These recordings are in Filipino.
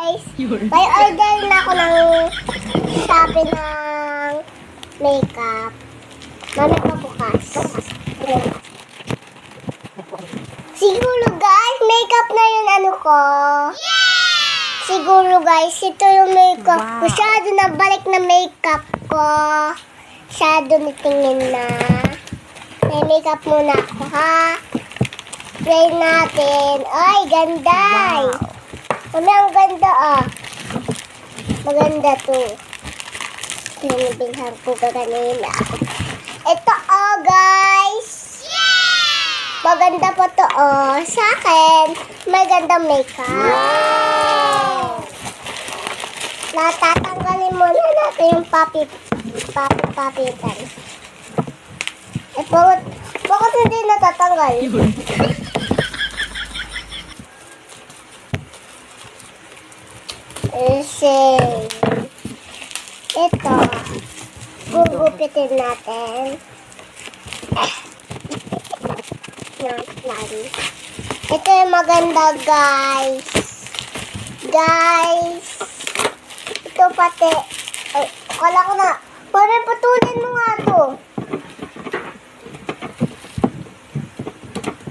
guys! May order na ako ng Shopee ng makeup. Mami pa bukas. Siguro guys, makeup na yung ano ko. Siguro guys, ito yung makeup ko. Masyado na balik na makeup ko. Masyado na tingin na. May makeup muna ako ha. Try natin. Ay, ganda. Mami, ang ganda ah. Maganda to. Pinabilhan ko ka kanina. Ito oh guys. Maganda po to oh. Sa akin, may gandang makeup. Natatanggalin muna natin yung papitan. Eh, bakit hindi natatanggal? Kasi, ito, gugupitin natin. Ito yung maganda, guys. Ito pati. Ay, akala ko na. Parang putulin mo nga to.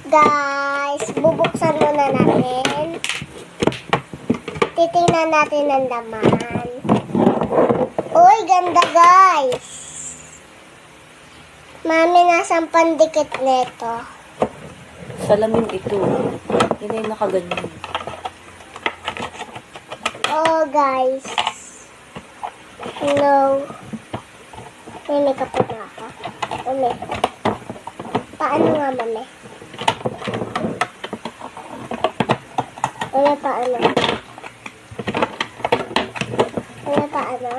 Guys, bubuksan muna natin. Titingnan natin ang laman. Uy, ganda guys. Mami, nasaan pandikit nito? Salamin ito. Yan ay nakaganyan. Oh, guys. No. May makeup na ako. Mami. Paano nga, mami? Mami, paano? Mami, paano?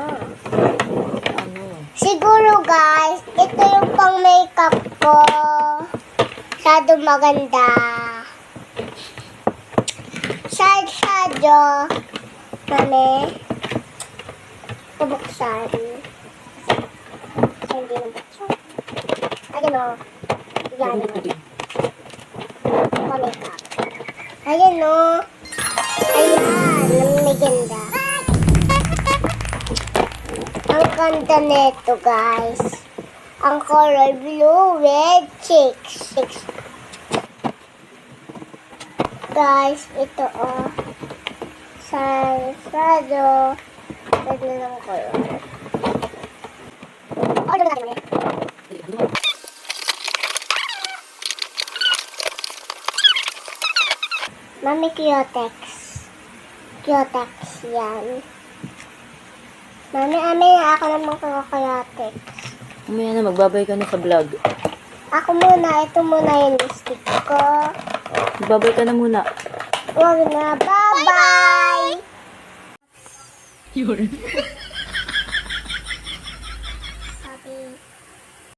Ano? Siguro, guys, ito yung pang makeup ko. Masyado maganda. Shadow. Mami. Pabuksan. Hindi na buksan. Ayan o. Yan o. Makeup. Ayan o. Ayan. Ang maganda. Ang ganda nito guys. Ang color blue, red, chicks. Guys, ito oh. Shadow. Ganda ng color. Order natin ulit. Mami, Cutex. Cutex yan. Mami, ako naman kaka-Cutex. Mamaya na, magbabay ka na sa vlog. Ako muna, ito muna yung lipstick ko. Magbabay ka na muna. Huwag na, bye-bye! Yun.